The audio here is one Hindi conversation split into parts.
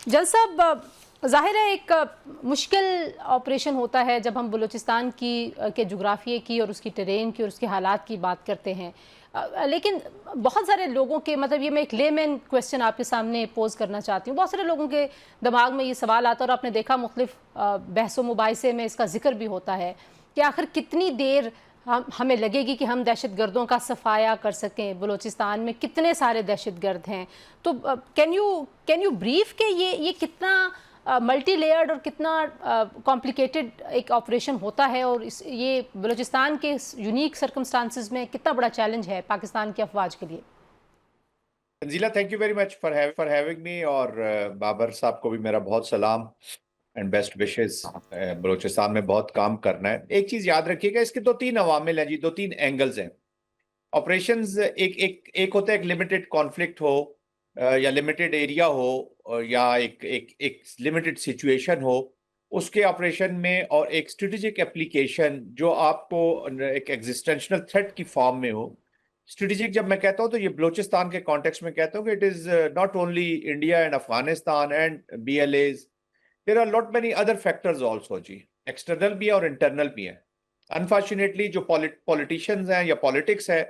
जल साहब, ज़ाहिर है एक मुश्किल ऑपरेशन होता है जब हम बलूचिस्तान की के जुग्राफिए की और उसकी टेरेन की और उसके हालात की बात करते हैं। लेकिन बहुत सारे लोगों के मतलब ये मैं एक लेमैन क्वेश्चन आपके सामने पोज़ करना चाहती हूँ। बहुत सारे लोगों के दिमाग में ये सवाल आता है और आपने देखा मुख्तलिफ बहसों मुबाहिसे में इसका जिक्र भी होता है कि आखिर कितनी देर हमें लगेगी कि हम दहशतगर्दों का सफाया कर सकें। बलूचिस्तान में कितने सारे दहशतगर्द हैं, तो कैन यू ब्रीफ के ये कितना मल्टी लेयर्ड और कितना कॉम्प्लिकेटेड एक ऑपरेशन होता है और ये बलूचिस्तान के यूनिक सर्कमस्टांसिस में कितना बड़ा चैलेंज है पाकिस्तान की अफवाज के लिए। Tanzila, thank you very much for having me. और बाबर साहब को भी मेरा बहुत सलाम एंड बेस्ट विशेस। बलूचिस्तान में बहुत काम करना है। एक चीज याद रखिएगा, इसके दो तीन अवामिल हैं जी, दो तीन एंगल्स हैं ऑपरेशंस। एक होता है एक लिमिटेड कॉन्फ्लिक्ट हो या लिमिटेड एरिया हो या एक एक एक लिमिटेड सिचुएशन हो उसके ऑपरेशन में, और एक स्ट्रेटेजिक एप्लीकेशन जो आपको एक एग्जिस्टेंशनल थ्रेट की फॉर्म में हो। स्ट्रेटेजिक जब मैं कहता हूं तो ये बलूचिस्तान के कॉन्टेक्स्ट में कहता हूं कि it is not only India and Afghanistan and BLAs, there are lot many other factors also ji, external भी है और इंटरनल भी है। अनफॉर्चुनेटली जो पॉलिटिशियंस हैं या पॉलिटिक्स है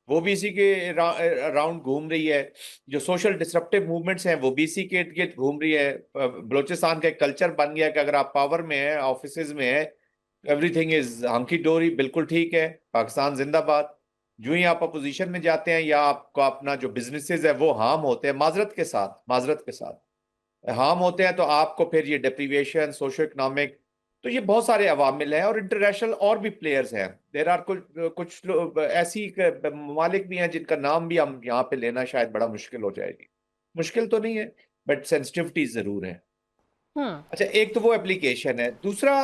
वो भी इसी के अराउंड घूम रही है। जो सोशल डिसरप्टिव मूवमेंट्स हैं वो भी इसी के इर्द गिर्द घूम रही है। बलूचिस्तान का एक कल्चर बन गया कि अगर आप पावर में है, ऑफिस में है, एवरीथिंग इज हंकी डोरी, बिल्कुल ठीक है, पाकिस्तान जिंदाबाद। जो ही आप अपोजिशन में जाते हैं या आपको अपना जो बिजनेसेस है वो हार्म होते हैं, माजरत के साथ हार्म होते हैं, तो आपको फिर ये डिप्रीविएशन, सोशो इकोनॉमिक, तो ये बहुत सारे अवामिल हैं और इंटरनेशनल और भी प्लेयर्स हैं। देर आर कुछ कुछ ऐसी ममालिक भी हैं जिनका नाम भी हम यहाँ पे लेना शायद बड़ा मुश्किल हो जाएगी। मुश्किल तो नहीं है, बट सेंसिटिविटी जरूर है। हम्म। अच्छा, एक तो वो एप्लीकेशन है, दूसरा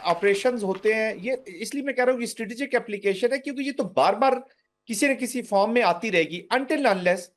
ऑपरेशंस होते हैं। ये इसलिए मैं कह रहा हूँ कि स्ट्रेटेजिक एप्लीकेशन है क्योंकि ये तो बार बार किसी न किसी फॉर्म में आती रहेगी अनटिल अनलेस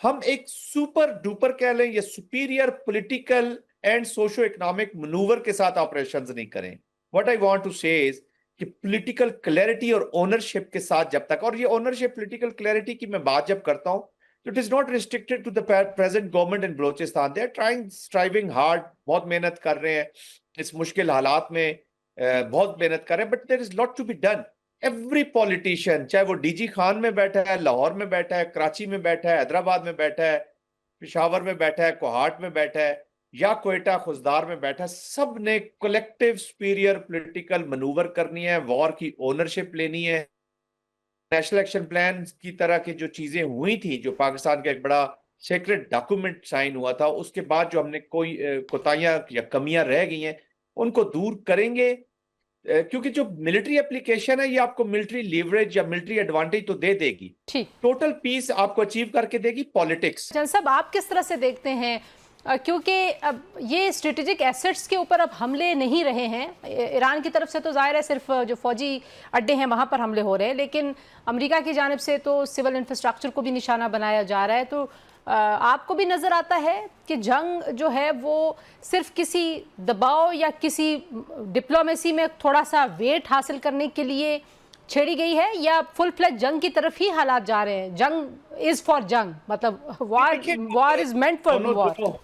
हम एक सुपर डुपर कह लें या superior political and socio economic manoeuvre के साथ ऑपरेशंस नहीं करें। व्हाट आई वांट टू से इज कि पॉलिटिकल क्लैरिटी और ओनरशिप के साथ जब तक, और ये ओनरशिप पॉलिटिकल क्लैरिटी की मैं बात जब करता हूं तो it is not restricted to the present government in Balochistan. They are striving hard, बहुत मेहनत कर रहे हैं इस मुश्किल हालात में, बहुत मेहनत कर रहे हैं, but there is lot to be done. Every politician, चाहे वो DG खान में बैठा है, लाहौर में बैठा है, कराची में बैठा है, हैदराबाद में बैठा है, पिशावर में बैठा है, कोहाट में बैठा है या कोयटा खुजदार में बैठा है, सब ने कलेक्टिव सुपीरियर पॉलिटिकल मनूवर करनी है, वॉर की ओनरशिप लेनी है। नेशनल एक्शन प्लान की तरह की जो चीजें हुई थी, जो पाकिस्तान का एक बड़ा सीक्रेट डॉक्यूमेंट साइन हुआ था, उसके बाद जो हमने कोई कोताहियां या कमियां रह गई हैं उनको दूर करेंगे। क्योंकि जो मिलिट्री एप्लीकेशन है ये आपको मिलिट्री लीवरेज या मिलिट्री एडवांटेज तो दे देगी, ठीक। टोटल पीस आपको अचीव करके देगी पॉलिटिक्स। जल साहब, आप किस तरह से देखते हैं, क्योंकि अब ये स्ट्रेटेजिक एसेट्स के ऊपर अब हमले नहीं रहे हैं। ईरान की तरफ से तो जाहिर है सिर्फ जो फौजी अड्डे हैं वहाँ पर हमले हो रहे हैं, लेकिन अमेरिका की जानिब से तो सिविल इंफ्रास्ट्रक्चर को भी निशाना बनाया जा रहा है। तो आपको भी नज़र आता है कि जंग जो है वो सिर्फ किसी दबाव या किसी डिप्लोमेसी में थोड़ा सा वेट हासिल करने के लिए छेड़ी गई है, या फुल फ्लैज जंग की तरफ ही हालात जा रहे हैं? जंग इज फॉर जंग, मतलब वॉर इज मेंट फॉर दोनों वॉर। दोनों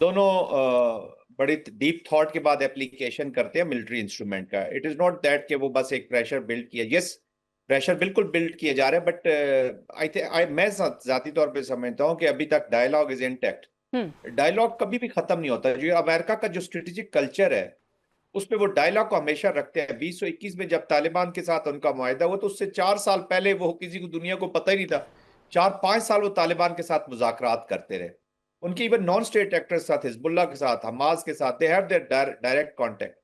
दोनों बड़ी डीप थॉट के बाद एप्लीकेशन करते हैं मिलिट्री इंस्ट्रूमेंट का। इट इज नॉट दैट कि वो बस एक प्रेशर बिल्ड किया। यस, प्रेशर बिल्कुल बिल्ड किए जा रहे हैं, बट मैं जाती तौर पे समझता हूँ कि अभी तक डायलॉग इज इंटैक्ट। डायलॉग कभी भी खत्म नहीं होता। जो अमेरिका का जो स्ट्रेटेजिक कल्चर है उस पे वो डायलॉग को हमेशा रखते हैं। 2021 में जब तालिबान के साथ उनका मुआहिदा हुआ तो उससे 4 साल पहले वो किसी को दुनिया को पता ही नहीं था। 4-5 साल वो तालिबान के साथ मुज़ाकरात करते रहे। उनके इवन नॉन स्टेट एक्टर्स के साथ, हिजबुल्लाह के साथ, हमास के साथ, they have their direct contact.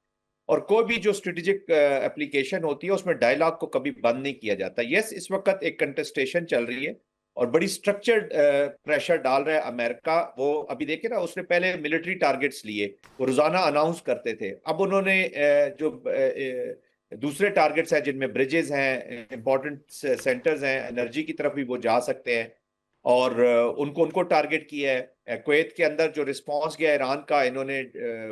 और कोई भी जो स्ट्रेटेजिक एप्लीकेशन होती है उसमें डायलॉग को कभी बंद नहीं किया जाता। यस, इस वक्त एक कंटेस्टेशन चल रही है और बड़ी स्ट्रक्चर्ड प्रेशर डाल रहा है अमेरिका। वो अभी देखे ना, उसने पहले मिलिट्री टारगेट्स लिए, वो रोजाना अनाउंस करते थे। अब उन्होंने जो दूसरे टारगेट्स हैं जिनमें ब्रिजेस हैं, इंपॉर्टेंट सेंटर्स हैं, एनर्जी की तरफ भी वो जा सकते हैं, और उनको उनको टारगेट किया है। कुवैत के अंदर जो रिस्पांस गया ईरान का, इन्होंने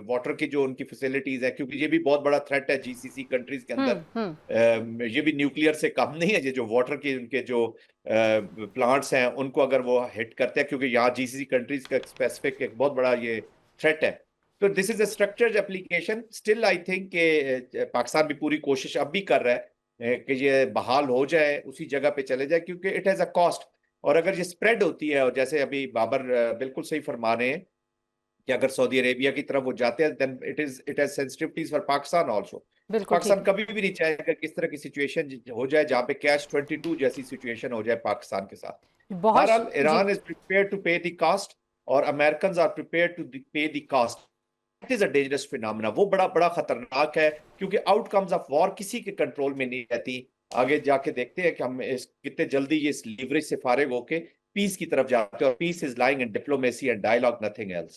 वाटर की जो उनकी फैसिलिटीज है, क्योंकि ये भी बहुत बड़ा थ्रेट है जीसीसी कंट्रीज के अंदर। हम्म। ये भी न्यूक्लियर से कम नहीं है, ये जो वाटर की उनके जो प्लांट्स हैं उनको अगर वो हिट करते हैं, क्योंकि यहाँ जीसीसी कंट्रीज का स्पेसिफिक एक बहुत बड़ा ये थ्रेट है। तो this is a structured application. Still I think कि पाकिस्तान भी पूरी कोशिश अब भी कर रहा है कि ये बहाल हो जाए, उसी जगह पे चले जाए, क्योंकि इट हैज अ कॉस्ट। और अगर ये स्प्रेड होती है, और जैसे अभी बाबर बिल्कुल सही फरमा रहे हैं कि अगर सऊदी अरेबिया की तरफ वो जाते हैं, then it has sensitivities for Pakistan also. बिल्कुल पाकिस्तान ठीक। कभी भी नहीं चाहेगा कि इस तरह की सिचुएशन हो जाए जहां पे कैच 22 जैसी सिचुएशन हो जाए पाकिस्तान के साथ। बहुत बहरहाल जी। ईरान इज प्रिपेयर टू पे द कॉस्ट, और अमेरिकन आर प्रिपेयर टू पे the cost. It is a dangerous phenomena, वो बड़ा बड़ा खतरनाक है, क्योंकि आउटकम्स ऑफ वॉर किसी के कंट्रोल में नहीं रहती। आगे जाके देखते हैं कि हम कितने जल्दी ये इस लीवरेज से फारिग होके पीस की तरफ जाते हैं, और peace is lying in diplomacy and dialogue, nothing else.